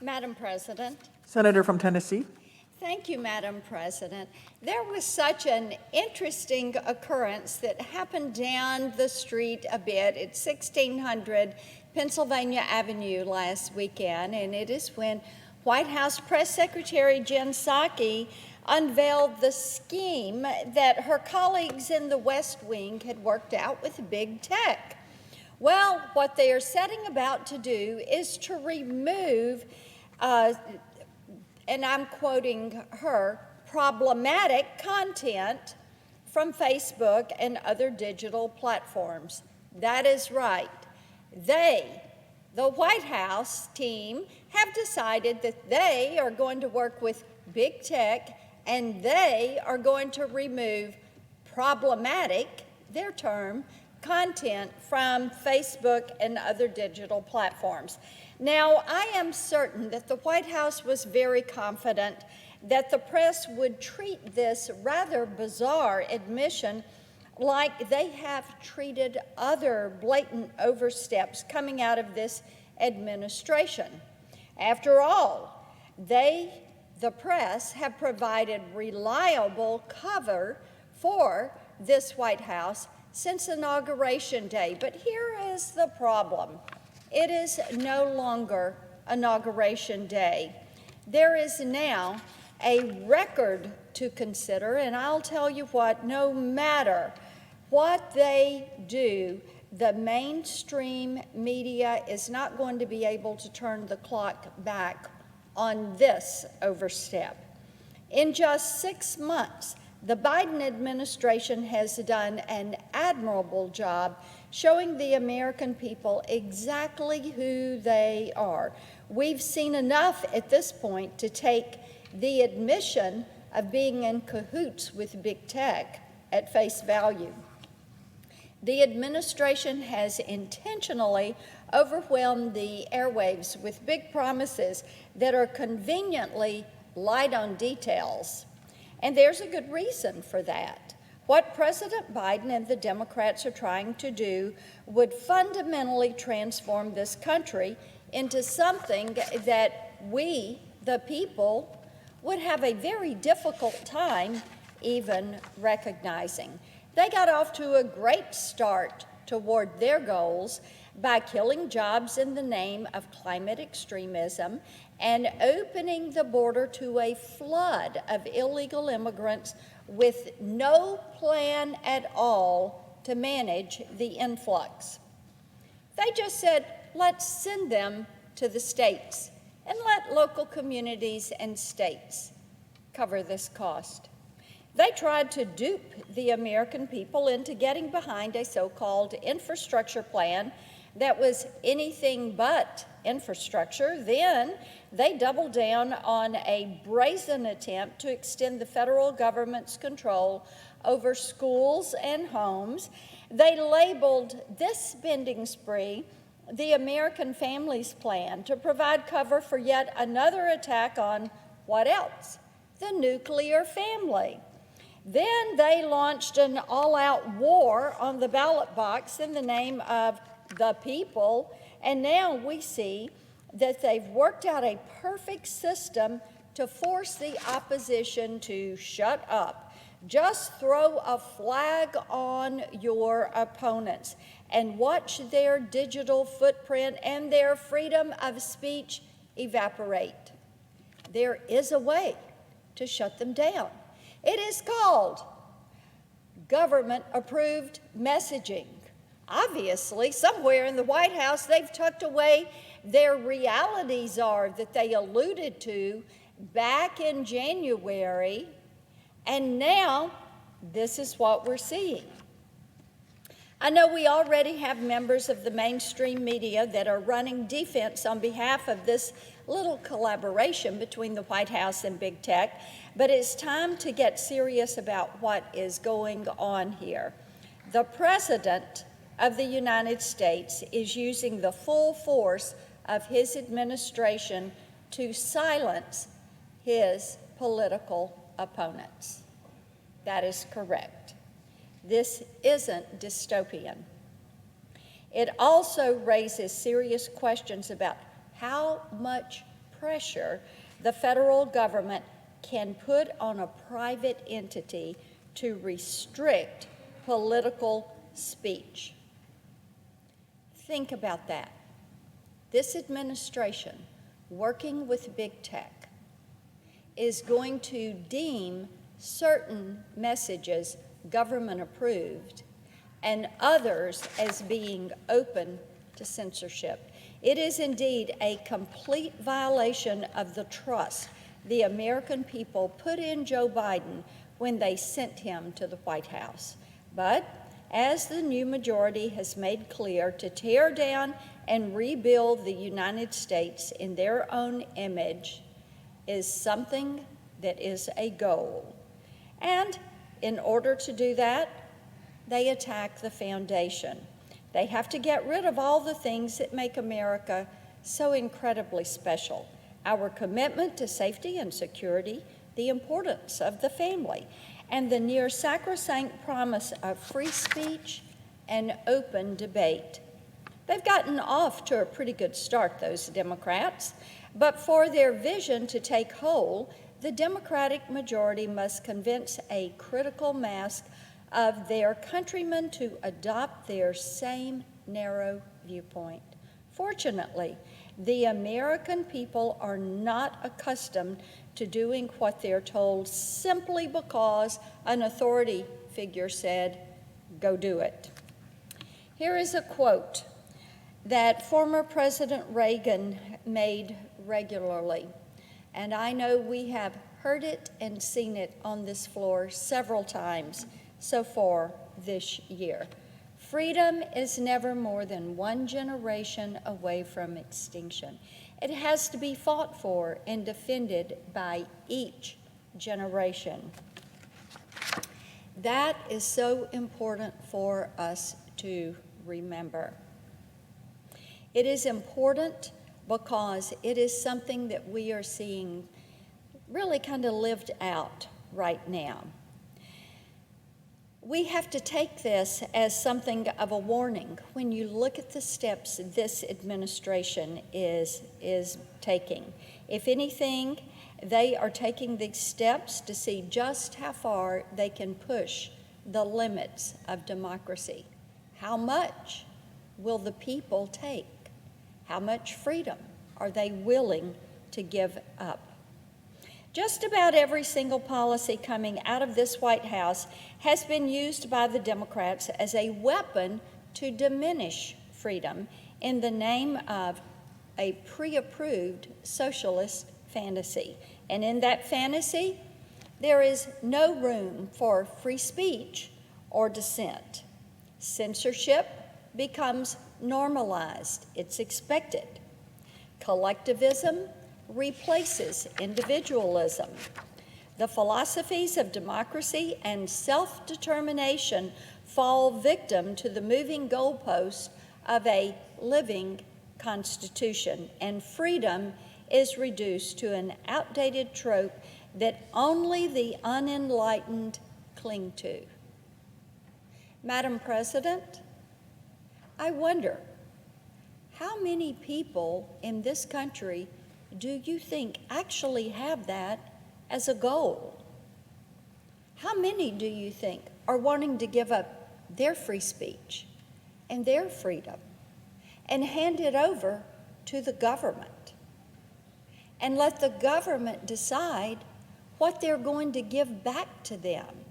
Madam President. Senator from Tennessee. Thank you, Madam President. There was such an interesting occurrence that happened down the street a bit at 1600 Pennsylvania Avenue last weekend, and it is when White House Press Secretary Jen Psaki unveiled the scheme that her colleagues in the West Wing had worked out with big tech. Well, what they are setting about to do is to remove and I'm quoting her, problematic content from Facebook and other digital platforms. That is right. They, the White House team, have decided that they are going to work with big tech and they are going to remove problematic, their term, content from Facebook and other digital platforms. Now, I am certain that the White House was very confident that the press would treat this rather bizarre admission like they have treated other blatant oversteps coming out of this administration. After all, the press, have provided reliable cover for this White House since Inauguration Day. But here is the problem. It is no longer Inauguration Day. There is now a record to consider, and I'll tell you what, no matter what they do, the mainstream media is not going to be able to turn the clock back on this overstep. In just 6 months, the Biden administration has done an admirable job showing the American people exactly who they are. We've seen enough at this point to take the admission of being in cahoots with big tech at face value. The administration has intentionally overwhelmed the airwaves with big promises that are conveniently light on details. And there's a good reason for that. What President Biden and the Democrats are trying to do would fundamentally transform this country into something that we, the people, would have a very difficult time even recognizing. They got off to a great start toward their goals by killing jobs in the name of climate extremism and opening the border to a flood of illegal immigrants with no plan at all to manage the influx. They just said, let's send them to the states and let local communities and states cover this cost. They tried to dupe the American people into getting behind a so-called infrastructure plan that was anything but infrastructure. Then they doubled down on a brazen attempt to extend the federal government's control over schools and homes. They labeled this spending spree the American Families Plan to provide cover for yet another attack on what else? The nuclear family. Then they launched an all-out war on the ballot box in the name of the people, and now we see that they've worked out a perfect system to force the opposition to shut up. Just throw a flag on your opponents and watch their digital footprint and their freedom of speech evaporate. There is a way to shut them down. It is called government-approved messaging. Obviously, somewhere in the White House, they've tucked away their reality czar that they alluded to back in January, and now this is what we're seeing. I know we already have members of the mainstream media that are running defense on behalf of this little collaboration between the White House and big tech, but it's time to get serious about what is going on here. The President of the United States is using the full force of his administration to silence his political opponents. That is correct. This isn't dystopian. It also raises serious questions about how much pressure the federal government can put on a private entity to restrict political speech. Think about that. This administration, working with big tech, is going to deem certain messages government approved and others as being open to censorship. It is indeed a complete violation of the trust the American people put in Joe Biden when they sent him to the White House. But as the new majority has made clear, to tear down and rebuild the United States in their own image is something that is a goal. And in order to do that, they attack the foundation. They have to get rid of all the things that make America so incredibly special. Our commitment to safety and security, the importance of the family, and the near sacrosanct promise of free speech and open debate. They've gotten off to a pretty good start, those Democrats, but for their vision to take hold, the Democratic majority must convince a critical mass of their countrymen to adopt their same narrow viewpoint. Fortunately, the American people are not accustomed to doing what they're told simply because an authority figure said, "Go do it." Here is a quote that former President Reagan made regularly, and I know we have heard it and seen it on this floor several times so far this year. Freedom is never more than one generation away from extinction. It has to be fought for and defended by each generation. That is so important for us to remember. It is important because it is something that we are seeing really kind of lived out right now. We have to take this as something of a warning when you look at the steps this administration is taking. If anything, they are taking these steps to see just how far they can push the limits of democracy. How much will the people take? How much freedom are they willing to give up? Just about every single policy coming out of this White House has been used by the Democrats as a weapon to diminish freedom in the name of a pre-approved socialist fantasy. And in that fantasy, there is no room for free speech or dissent. Censorship becomes normalized. It's expected. Collectivism replaces individualism. The philosophies of democracy and self-determination fall victim to the moving goalpost of a living constitution, and freedom is reduced to an outdated trope that only the unenlightened cling to. Madam President, I wonder, how many people in this country do you think actually have that as a goal? How many do you think are wanting to give up their free speech and their freedom and hand it over to the government and let the government decide what they're going to give back to them,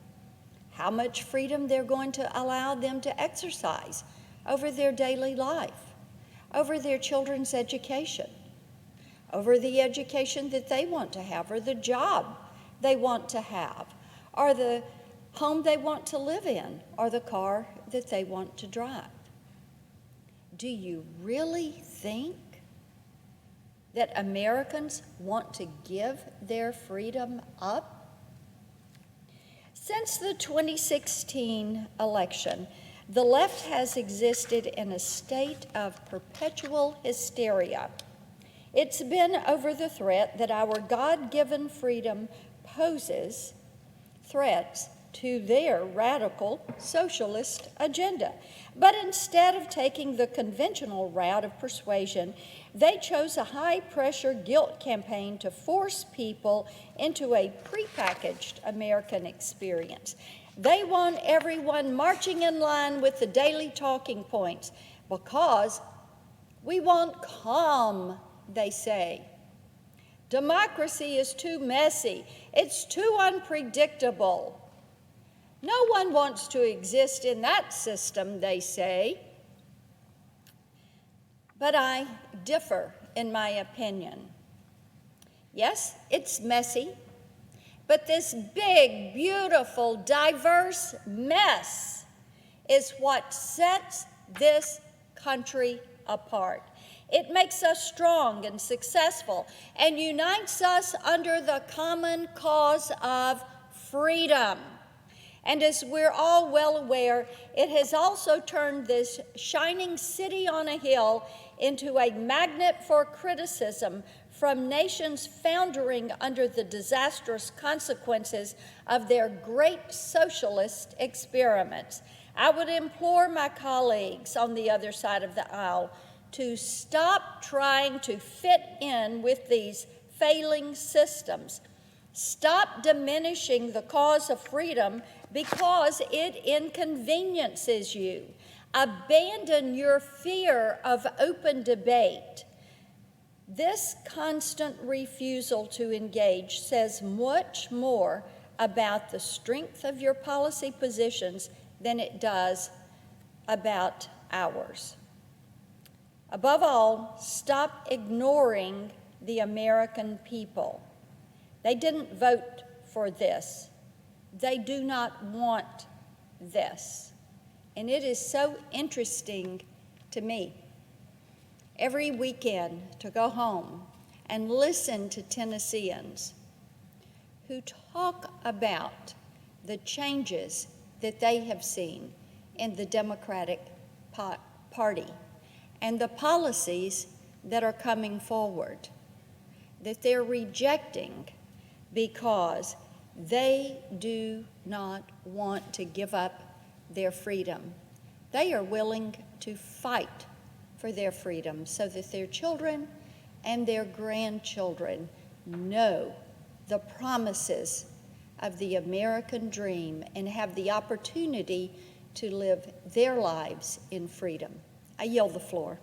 how much freedom they're going to allow them to exercise over their daily life, over their children's education, over the education that they want to have, or the job they want to have, or the home they want to live in, or the car that they want to drive. Do you really think that Americans want to give their freedom up? Since the 2016 election, the left has existed in a state of perpetual hysteria. It's been over the threat that our God-given freedom poses threats to their radical socialist agenda. But instead of taking the conventional route of persuasion, They chose a high-pressure guilt campaign to force people into a prepackaged American experience. They want everyone marching in line with the daily talking points because we want calm, they say. Democracy is too messy. It's too unpredictable. No one wants to exist in that system, they say. But I differ in my opinion. Yes, it's messy, but this big, beautiful, diverse mess is what sets this country apart. It makes us strong and successful and unites us under the common cause of freedom. And as we're all well aware, it has also turned this shining city on a hill into a magnet for criticism from nations foundering under the disastrous consequences of their great socialist experiments. I would implore my colleagues on the other side of the aisle to stop trying to fit in with these failing systems. Stop diminishing the cause of freedom because it inconveniences you. Abandon your fear of open debate. This constant refusal to engage says much more about the strength of your policy positions than it does about ours. Above all, stop ignoring the American people. They didn't vote for this. They do not want this. And it is so interesting to me every weekend to go home and listen to Tennesseans who talk about the changes that they have seen in the Democratic Party and the policies that are coming forward, that they're rejecting because they do not want to give up their freedom. They are willing to fight for their freedom so that their children and their grandchildren know the promises of the American dream and have the opportunity to live their lives in freedom. I yield the floor.